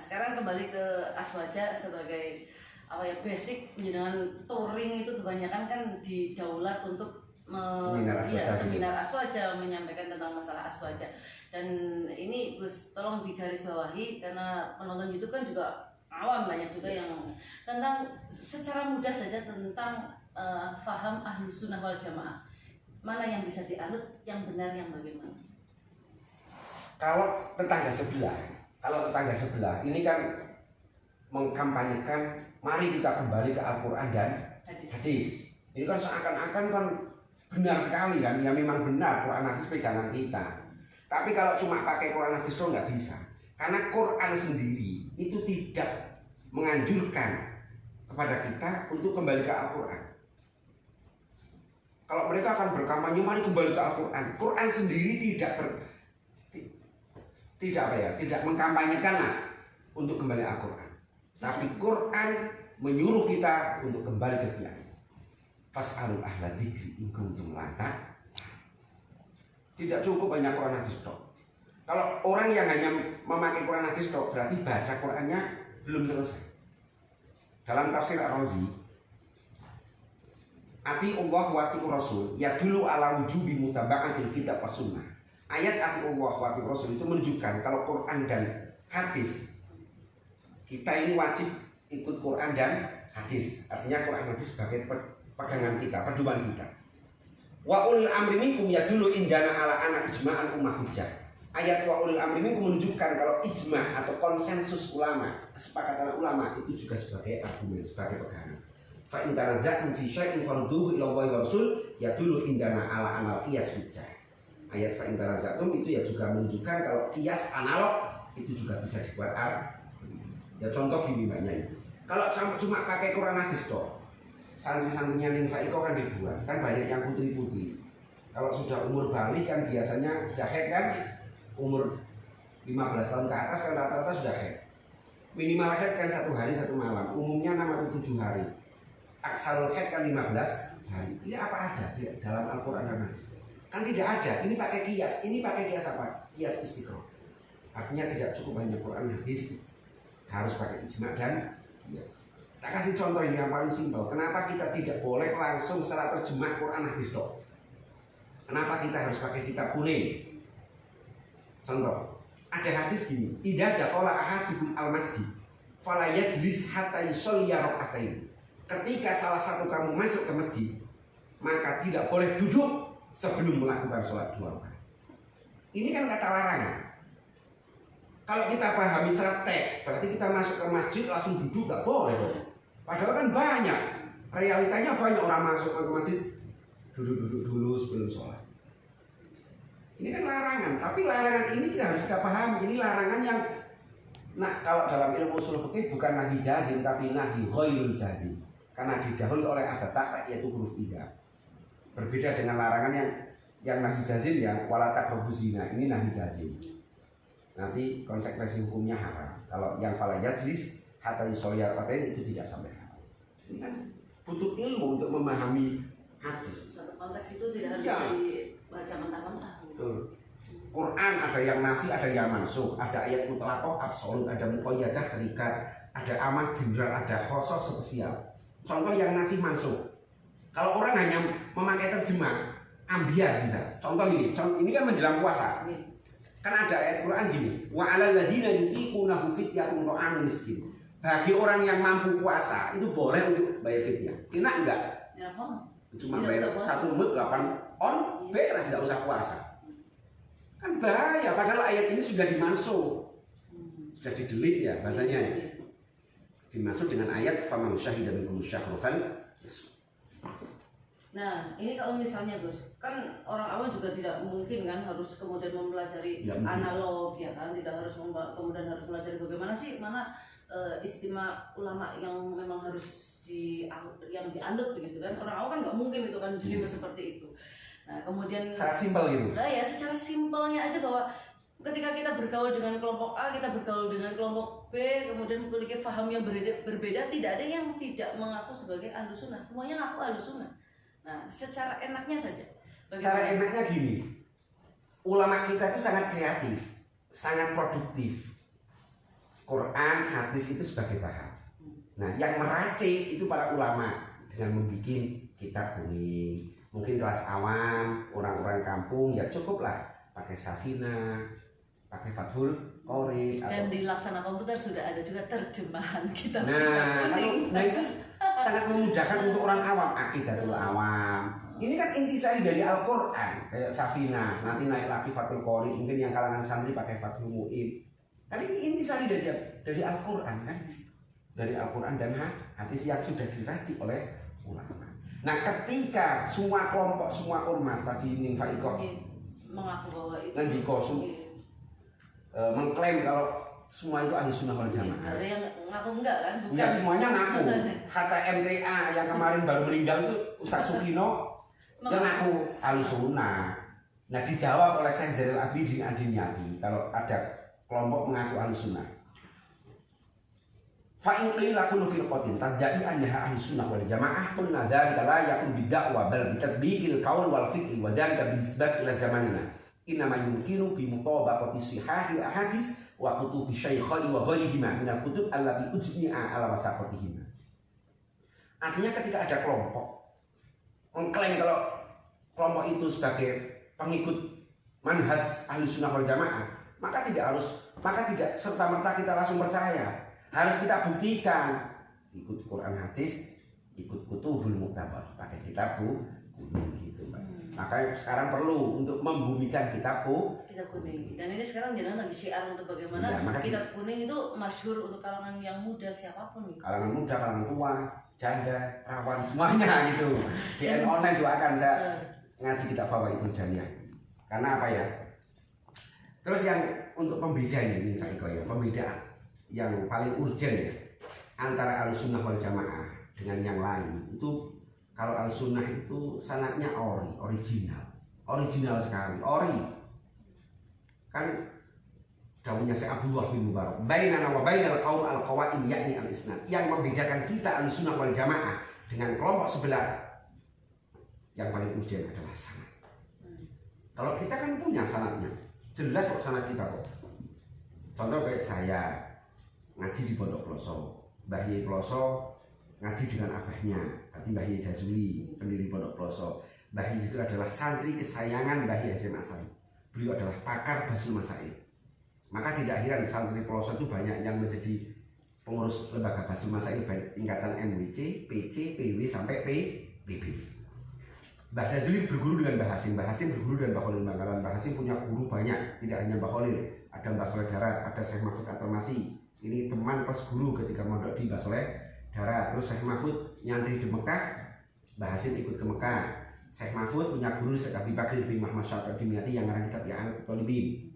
sekarang kembali ke aswaja sebagai apa ya, basic dengan touring itu kebanyakan kan didaulat untuk seminar aswaja menyampaikan tentang masalah aswaja. Dan ini Gus tolong digarisbawahi karena penonton YouTube kan juga awam, banyak juga yang tentang secara mudah saja tentang faham Ahlus Sunnah wal Jamaah. Mana yang bisa dianut, yang benar, yang bagaimana? Kalau tetangga sebelah ini kan mengkampanyekan mari kita kembali ke Al-Quran dan hadis. Ini kan seakan-akan kan benar sekali kan, ya memang benar Quran hadis pegangan kita. Tapi kalau cuma pakai Quran hadis itu nggak bisa, karena Quran sendiri itu tidak menganjurkan kepada kita untuk kembali ke Al-Quran. Kalau mereka akan berkampanye mari kembali ke Al-Quran, Quran sendiri tidak mengkampanyekan untuk kembali Al-Quran. Tapi Quran menyuruh kita untuk kembali ke Dia. Fas'alul ahla dzikri in kuntum la ta'lamun. Tidak cukup hanya Quran hadis tok. Kalau orang yang hanya memakai Quran hadis tok berarti baca Qurannya belum selesai. Dalam tafsir Ar-Razi, ati Allah wa ati Rasul ya dulu ala wujubi mutaba'atil kitab was sunnah. Ayat ati Allah wa ati Rasul itu menunjukkan kalau Quran dan hadis kita ini wajib ikut Quran dan hadis. Artinya Quran hadis sebagai pegangan kita, pedoman kita. Wa ulil amri minkum ya dulu indana ala anak ijma'an ummah hujjah. Ayat wa ulil amri minkum menunjukkan kalau ijma' atau konsensus ulama, kesepakatan ulama itu juga sebagai argumen, sebagai pegangan. Fa in tanaza'tum fi syai'in farudduhu ila Allahi wa Rasul ya dulu indana ala anal qiyas hujjah. Ayat fa in tanaza'tum itu ya juga menunjukkan kalau qiyas analog itu juga bisa dibuat ya contoh gini banyak itu. Kalau cuma pakai Quran hadis toh, santri-santrinya Ninfa itu kan ribuan, kan banyak yang putri-putri. Kalau sudah umur balik kan biasanya sudah head kan, umur 15 tahun ke atas kan rata-rata sudah head. Minimal head kan 1 hari 1 malam, umumnya 6 atau 7 hari. Aksarul head kan 15 hari. Ini apa ada di dalam Al-Quran dan hadis? Kan tidak ada. Ini pakai kias. Ini pakai kias apa? Kias istiqroh. Artinya tidak cukup hanya Quran hadis, harus pakai ijma' dan kias. Tak kasih contoh ini yang paling simpel. Kenapa kita tidak boleh langsung secara terjemah Quran hadis dok? Kenapa kita harus pakai kitab kuning? Contoh, ada hadis gini. Idza dakhala ahadukum al-masjid fala yajlis hatta yusalli rak'atain. Ketika salah satu kamu masuk ke masjid, maka tidak boleh duduk sebelum melakukan sholat 2 rakaat. Ini kan kata larangan. Kalau kita pahami secara teks, berarti kita masuk ke masjid langsung duduk, nggak boleh dong. Padahal kan banyak, realitanya banyak orang masuk ke masjid duduk-duduk dulu sebelum sholat. Ini kan larangan, tapi larangan ini kita pahami. Ini larangan yang, kalau dalam ilmu ushul fikih bukan nahi jazim, tapi nahi ghairul jazim. Karena didahului oleh ada tak, yaitu huruf 3. Berbeda dengan larangan yang nahi jazim ya, wala taqrabu zina. Ini nahi jazim. Nanti konsekuensi hukumnya haram. Kalau yang fala yajlis hatta yusalli rak'atain itu tidak sampai haram. Ini kan butuh ilmu untuk memahami hadis. Satu konteks itu tidak harus dibaca mentah-mentah. Quran ada yang nasi, ada yang mansukh, ada ayat mutlaqah absolut, ada muqayyadah terikat, ada amah general, ada khusus spesial. Contoh yang nasi mansukh. Kalau orang hanya memakai terjemah ambiar bisa. Contoh ini kan menjelang puasa. Kan ada ayat Quran gini, wa 'alal ladzina yutiqunahu fidyatun ta'amun miskin. Bagi orang yang mampu puasa itu boleh untuk bayar fidyah. Enak enggak? Ya, Cuma bayar 1 mut 8 on, beres enggak usah puasa. Kan bahaya, padahal ayat ini sudah dimansuh. Sudah di-delete ya bahasanya. Dimaksud dengan ayat faman syahida minkum syahra fal. Nah, ini kalau misalnya Gus, kan orang awam juga tidak mungkin kan harus kemudian mempelajari analog ya kan, tidak harus kemudian harus belajar bagaimana sih mana istimewa ulama yang memang harus yang dianut begitu kan. Orang awam kan nggak mungkin itu kan jadi seperti itu. Nah, kemudian secara simpel gitu. Nah ya, secara simpelnya aja bahwa ketika kita bergaul dengan kelompok A, kita bergaul dengan kelompok B, kemudian memiliki paham yang berbeda, tidak ada yang tidak mengaku sebagai Ahlus Sunnah. Semuanya ngaku Ahlus Sunnah. Nah, secara enaknya saja. Cara enaknya gini, ulama kita itu sangat kreatif, sangat produktif. Quran, hadis itu sebagai bahan. Nah, yang meracik itu para ulama dengan membuat kitab kuning. Mungkin kelas awam, orang-orang kampung ya cukuplah pakai Safina, pakai Fathul Qorib. Dan di Laksana Komputer sudah ada juga terjemahan kitab Nah itu sangat memudahkan untuk orang awam, Aqidatul Awam. Ini kan intisari dari Al-Quran, kayak Safina, nanti naik lagi Fathul Qorib, mungkin yang kalangan santri pakai Fathul Mu'in. Kan ini intisari dari Al-Quran kan, dari Al-Quran dan hadis yang sudah diracik oleh ulama. Nah, ketika semua kelompok, semua ormas tadi Ning Faikoh mengaku bahwa itu mengklaim kalau semua itu ahli sunnah wal jamaah. Ada yang ngaku enggak kan? Bukan. Enggak, semuanya ngaku. Kata MTA yang kemarin baru meninggal itu Ustaz Sukino yang ngaku ahli sunnah. Nah, dijawab oleh Syekh Zainal Abidin Adiniyati kalau ada kelompok mengaku ahli sunnah. Fa'in qila kullu firqatin tadda'i annaha ahli sunnah wal jamaah qulna dzalika la yakun bid'wa bal bitadbiqil qaul wal fi'li wa dzalika binisbati ila zamanina innama yumkinu bi mutabaqati sihahil ahadits wa kutubi syaikhaini wa ghairihima min al-kutub allati ujmi'a ala wasaqatihima. Artinya ketika ada kelompok mengklaim kalau kelompok itu sebagai pengikut manhaj ahli sunnah wal jamaah, maka tidak serta-merta kita langsung percaya. Harus kita buktikan, ikut Quran hadis, ikut kutubul muktabar, pakai kitab kuning gitu, Mbak. Maka sekarang perlu untuk membumikan kitab kuning. Dan ini sekarang jangan lagi syiar untuk bagaimana kitab kuning itu masyhur untuk kalangan yang muda siapapun gitu. Kalangan muda, kalangan tua, janda, perawan semuanya gitu. Di online juga akan saya ngaji kitab Fawaidul Janiyah. Karena apa ya? Terus yang untuk pembeda ini Kak Iko ya, pembedaan yang paling urgent ya antara Ahlussunnah wal Jamaah dengan yang lain itu, kalau Ahlussunnah itu sanadnya original sekali, kan daunnya Syekh Abdullah bin Mubarak bainana wa bainal qaum al-qawaim yakni al-isnad, yang membedakan kita Ahlussunnah wal Jamaah dengan kelompok sebelah yang paling urgent adalah sanad. Kalau kita kan punya sanadnya, jelas kok sanad kita kok. Contoh kayak saya ngaji di Pondok Ploso, Mbah Yai Ploso ngaji dengan abahnya, berarti Mbah Yai Jazuli, pendiri Pondok Ploso. Mbah Yai itu adalah santri kesayangan Mbah Yai Hasyim Asy'ari. Beliau adalah pakar Basul Masail. Maka tidak heran santri Ploso itu banyak yang menjadi pengurus lembaga Basul Masail baik tingkatan MWC, PC, PW sampai PBB. Mbah Jazuli berguru dengan Mbah Hasyim berguru dengan Mbah Khalil Bangkalan. Mbah Hasyim punya guru banyak, tidak hanya Mbah Khalil, ada Mbah Soleh Darat, ada Syekh Mahfud At-Tamasi. Ini teman plus guru ketika mondok di Mbah Soleh Darat. Terus Syekh Mahfud nyantri di Mekah, Mbah Hasyim ikut ke Mekah. Syekh Mahfud punya guru Syekh Abi Bakri bin Muhammad Syarif Dimyati yang ngarang kitab Ya'an Tolibin.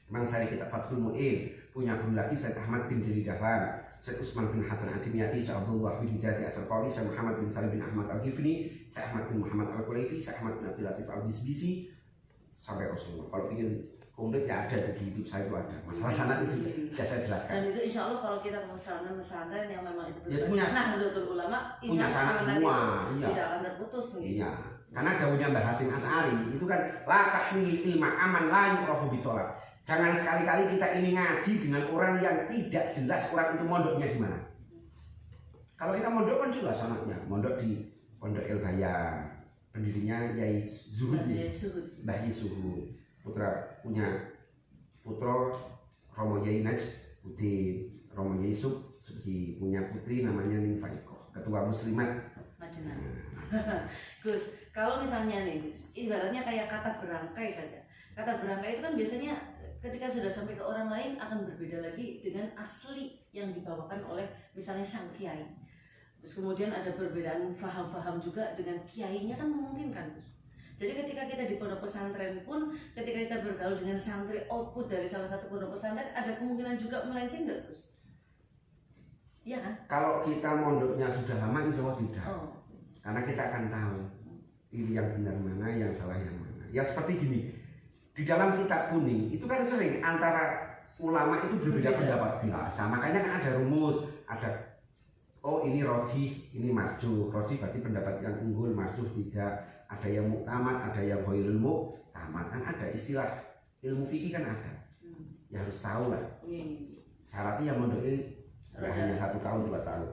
Mang Sari kitab Fathul Mu'in, punya guru lagi Syekh Ahmad bin Zali Dahlan, Syekh Utsman bin Hasan Ad-Dimyati, Syekh Abdullah bin Jazi As-Sarqawi, Syekh Muhammad bin Salim bin Ahmad Al-Ghifni, Syekh Ahmad bin Muhammad Al-Qulaifi, Syekh Ahmad bin Abdul Latif Al-Bisbisi sampai Rasulullah. Kalau ingin komplit ya ada di hidup saya itu ada. Masalah sanad itu sudah saya jelaskan. Dan itu insya Allah kalau kita pesantren yang memang itu berbasis Nahdlatul Ulama, punya sanad semua, tidak akan terputus gitu. Iya. Karena daunnya Mbah Hasyim Asy'ari itu kan la tahmil ilma aman la yu'rafu bitolak. Jangan sekali-kali kita ini ngaji dengan orang yang tidak jelas orang itu mondoknya di mana. Kalau kita mondok kan jelas sanadnya, mondok di Pondok El Bayan, pendirinya Yai Zuhud, Mbah Yai Zuhud. Punya putra Romo Yai Najmuddin, Romo Yai Subki punya putri namanya Ning Faikoh, ketua Muslimat Majenah. Gus, kalau misalnya nih Gus, ibaratnya kayak kata berangkai saja. Kata berangkai itu kan biasanya ketika sudah sampai ke orang lain akan berbeda lagi dengan asli yang dibawakan oleh misalnya sang kiai. Terus kemudian ada perbedaan faham-faham juga dengan kiainya kan memungkinkan Gus. Jadi ketika kita di pondok pesantren pun, ketika kita bergaul dengan santri output dari salah satu pondok pesantren, ada kemungkinan juga melenceng nggak Gus? Iya kan? Kalau kita mondoknya sudah lama, insya Allah tidak. Karena kita akan tahu ini yang benar mana, yang salah yang mana. Ya seperti gini, di dalam kitab kuning itu kan sering antara ulama itu berbeda pendapat biasa. Makanya kan ada rumus, ada ini rojih, ini marjuh. Rojih berarti pendapat yang unggul, marjuh tidak. Ada yang muktamad, ada yang ghairul muktamad, kan ada istilah ilmu fikih kan ada. Ya harus tahu lah. syaratnya yang mondok ini nggak hanya 1 tahun 2 tahun.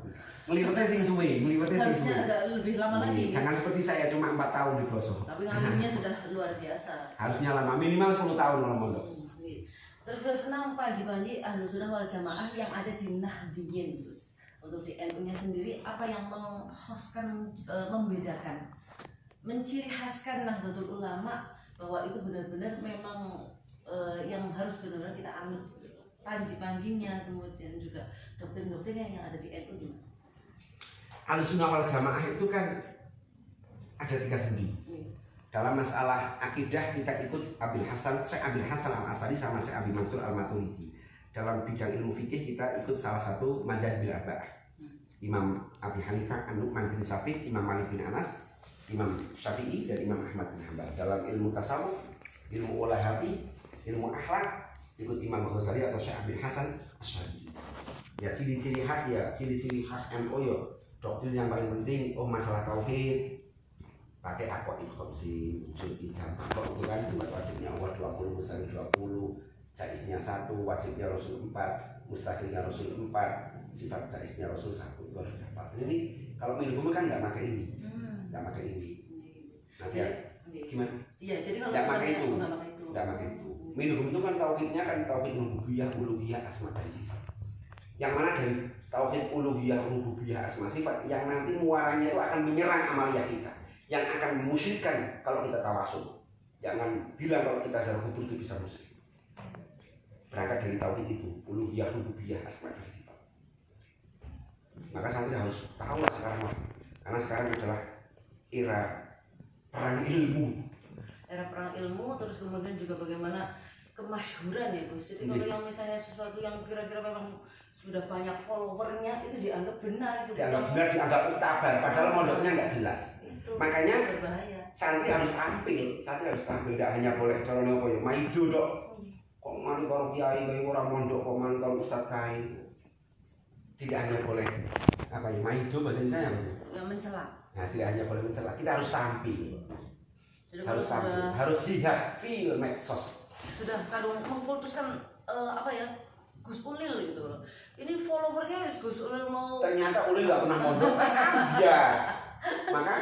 Ngelipetnya sing suwe, harusnya agak lebih lama lagi. Jangan seperti saya cuma 4 tahun di Ploso. Tapi ngalimnya sudah luar biasa. Harusnya lama, minimal 10 tahun kalau mondok. Terus tentang Pak Haji Ahlus Sunnah wal Jamaah yang ada di Nahdliyin, terus untuk di NU-nya sendiri apa yang menghostkan, membedakan, menciri khaskan Nahdlatul Ulama bahwa itu benar-benar memang yang harus benar-benar kita anut, panji-panjinya, kemudian juga doktrin-doktrinnya yang ada di NU gimana? Ahlus Sunnah wal Jamaah itu kan ada 3 sendi. Dalam masalah akidah kita ikut Syekh Abil Hasan Al-Asari sama Syekh Abi Mansur Al-Maturidi. Dalam bidang ilmu fikih kita ikut salah satu madzhabil arba'ah. Imam Abi Hanifah, An-Nu'man bin Sabit, Imam Malik bin Anas, Imam Syafi'i dan Imam Ahmad bin Hanbal. Dalam ilmu tasawuf, ilmu olah hati, ilmu akhlak ikut Imam Ghazali atau Syekh Abil Hasan Asy'ari. Ya ciri-ciri khas NU ya. Doktrin yang paling penting masalah tauhid. Pakai aqwaid khamsi, wujud idham. Kok itu kan sifat wajibnya Allah 20, mustahil 20, jaiznya 1, wajibnya Rasul 4, mustahilnya Rasul 4, sifat jaiznya Rasul 1. Itu harus dapat. Ini kalau minum kan nggak pakai ini. Nggak pakai ini. Nanti ya, gimana? Iya, jadi kalau nggak pakai itu. Nggak pakai itu. Minum itu kan tauhidnya kan tauhid rububiyah, uluhiyah, asma dan sifat. Yang mana dari tauhid uluhiyah, rububiyah, asma sifat yang nanti muaranya itu akan menyerang amaliyah kita, yang akan memusyrikan kalau kita tawasul. Jangan bilang kalau kita zarah kubur itu bisa musyrik. Berangkat dari tauhid itu, uluhiyah, rububiyah, asma dan sifat. Maka santri harus tahu lah sekarang lah, karena sekarang adalah era perang ilmu. Era perang ilmu, terus kemudian juga bagaimana kemasyhuran ya Gus. Jadi kalau yang misalnya sesuatu yang kira-kira memang sudah banyak followernya itu dianggap benar, itu dianggap benar, dianggap utabar, padahal mondoknya nggak jelas. Makanya berbahaya. Santri harus tampil, tidak hanya boleh caranya apa ya, maido dok. Kok mari kalau kiai kayak orang mondok, kok mari kalau ustadz kain. Tidak hanya boleh apa ya, maido bahasa Indonesia ya mencela. Nah, tidak hanya boleh mencela, kita harus tampil. Jadi harus tampil, harus jihad, feel medsos. Sudah kadang mengkultuskan apa ya, Gus Ulil gitu loh. Ini followernya Gus Ulil mau. Ternyata Ulil nggak pernah mondok, ya. Maka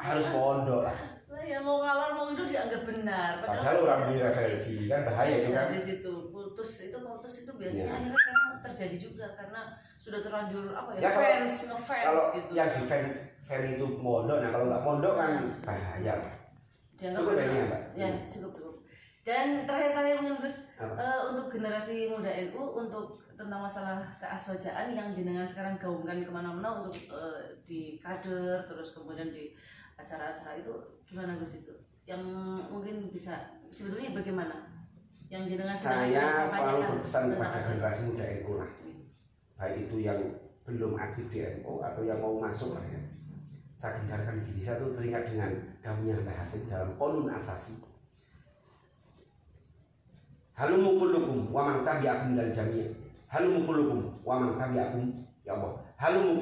harus mondok lah. Nah, ya mau ngalah mau itu dianggap benar. Padahal orang direferensi kan bahaya itu kan. Di situ kultus itu biasanya akhirnya sekarang terjadi juga karena sudah terlanjur apa ya, fans ngefans kalau gitu. Yang di fan itu mondok, nah kalau nggak mondok kan bahaya. Cukup ini ya Mbak? Ya cukup. Dan terakhir Gus, untuk generasi muda NU, untuk tentang masalah keaswajaan yang jenengan sekarang gaungkan kemana-mana untuk di kader, terus kemudian di acara-acara itu gimana Gus itu? Yang mungkin bisa sebetulnya bagaimana? Yang jenengan saya selalu berpesan kepada generasi muda NU lah, baik itu yang belum aktif di NU atau yang mau masuk lah ya. Saya gencarkan gini, saya tuh teringat dengan dawuhnya Mbah Hasim dalam Qolun Asasi. Halumu kullukum wa man tabi'akum minal jami'. Halumu kullukum wa man tabi'akum, ya Allah. Halumu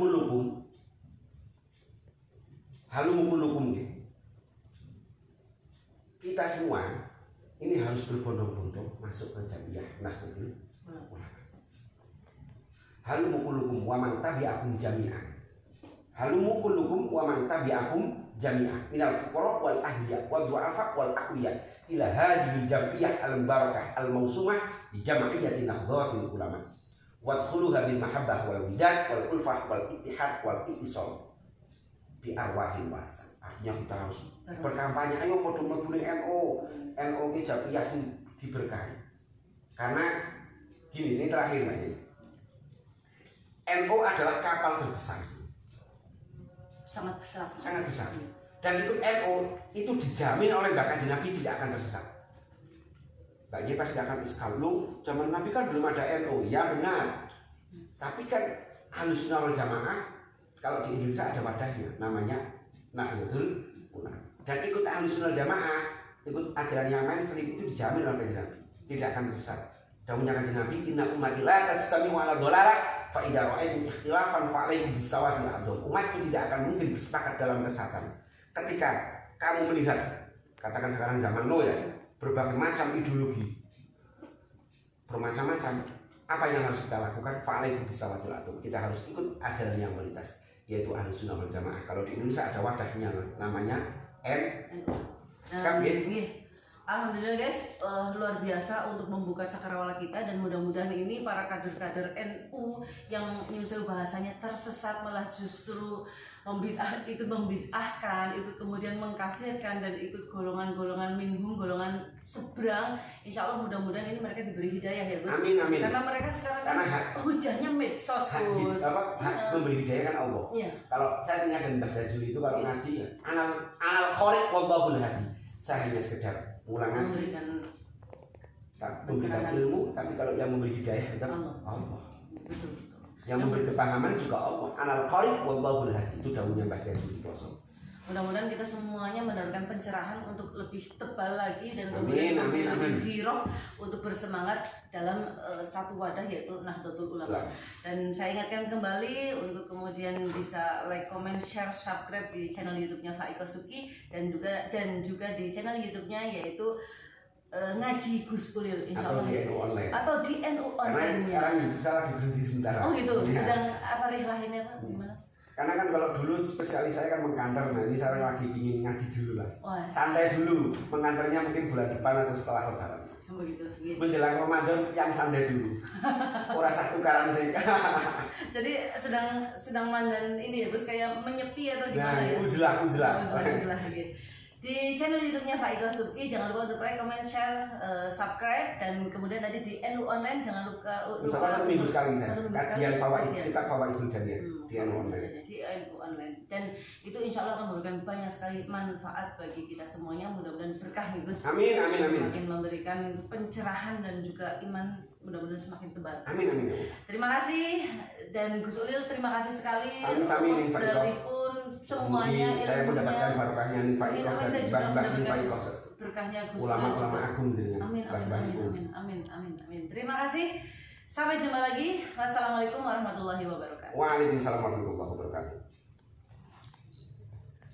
kullukum ya. Kita semua ini harus berbondong-bondong masuk ke Jamiah Nahdlatul Ulama. Halumu kullukum wa man tabi'akum jami'an. Halumu kullukum wa man tabi'akum jami'an minal fuqara wal ahliya wal du'afa wal aqwiya ila hadhihi jam'iyah al-barakah al-mawsumah bi jam'iyyati Nahdlatul Ulama. Wadkhuluha bil mahabbah wal widad wal ulfah wal ittihad wal ittisal bi arwahil wasa. Artinya kita harus berkampanye, ayo padha mlebu ning NU ki jam'iyah sing diberkahi. Karena gini, ini terakhir Mbak. NU adalah kapal terbesar. Sangat besar. Dan ikut NU itu dijamin oleh Mbak Kanjeng Nabi tidak akan tersesat. Mbak Ye pasti akan iskalu. Zaman Nabi kan belum ada NU, ya benar. Tapi kan Ahlus Sunnah wal Jamaah kalau di Indonesia ada wadahnya, namanya Nahdlatul Ulama. Dan ikut Ahlus Sunnah wal Jamaah, ikut ajaran yang mainstream itu dijamin oleh Kanjeng Nabi tidak akan tersesat. Dawuhnya Kanjeng Nabi, inna ummati la tastami'u ala dhalalah fa idza ra'aytum ikhtilafan fa 'alaikum bis-sawadil adzam. Umatku tidak akan mungkin bersepakat dalam kesesatan. Ketika kamu melihat, katakan sekarang zaman lo ya, berbagai macam ideologi, bermacam-macam, apa yang harus kita lakukan? Fa'alaikum bisawatil atom. Kita harus ikut ajaran yang mayoritas, yaitu Ahlus Sunnah wal Jamaah. Kalau di Indonesia ada wadahnya namanya NU. Alhamdulillah guys, luar biasa untuk membuka cakrawala kita, dan mudah-mudahan ini para kader-kader NU yang nyusul bahasanya tersesat malah justru ikut membid'ahkan, ikut kemudian mengkafirkan dan ikut golongan-golongan minhum, golongan seberang. Insya Allah mudah-mudahan ini mereka diberi hidayah ya Gus. Amin amin. Karena mereka sekarang kan hujahnya medsos Gus. Hak memberi hidayah kan Allah. Iya. Kalau saya tanya dengan Mbah Jazuli itu kalau ngaji ya, anal qori wallahul hadi. Saya hanya sekedar ulang ngaji, memberikan ilmu, tapi kalau yang memberi hidayah tetap Allah. Betul. Yang memberi kepahaman juga Allah. Anal qari wallahul hadi. Itu daunnya Mbah Jazuli Poso. Mudah-mudahan kita semuanya mendapatkan pencerahan untuk lebih tebal lagi dan kemudian lebih giroh untuk bersemangat dalam satu wadah, yaitu Nahdlatul Ulama. Dan saya ingatkan kembali untuk kemudian bisa like, comment, share, subscribe di channel YouTube-nya Faiko Suki, dan juga di channel YouTube-nya yaitu ngaji Gus Ulil, insya Allah. Atau di NU online. Atau di NU online. Karena sekarang YouTube saya lagi berhenti sementara. Oh gitu. Ya. Sedang apa rihlahinnya Pak? Gimana? Karena kan kalau dulu spesialis saya kan mengkantor, nah ini saya lagi ingin ngaji dulu lah. Santai dulu, mengantarnya mungkin bulan depan atau setelah Lebaran. Begitu, gitu. Menjelang Ramadan yang santai dulu. Ora sak tukaran sih. Jadi sedang mandan ini ya Gus, kayak menyepi atau gimana ya? Uzlah. Gitu. Di channel YouTube-nya Faiko Subki jangan lupa untuk like, comment, share, subscribe, dan kemudian tadi di NU online jangan lupa satu minggu sekali saya kajian fawaid, kitab Fawaidul Jamiah di NU online. Di NU online, dan itu insya Allah akan memberikan banyak sekali manfaat bagi kita semuanya. Mudah-mudahan berkah nih Gus. Amin. Semakin memberikan pencerahan dan juga iman mudah-mudahan semakin tebal. Amin. Terima kasih, dan Gus Ulil terima kasih sekali. Sami-sami dari pun semuanya ilmunya. Saya mendapatkan barokahnya nih Faiko dan Mbah Faiko. Berkahnya Gus ulama-ulama agung dengan amin. Terima kasih. Sampai jumpa lagi. Wassalamualaikum warahmatullahi wabarakatuh. Waalaikumsalam warahmatullahi wabarakatuh.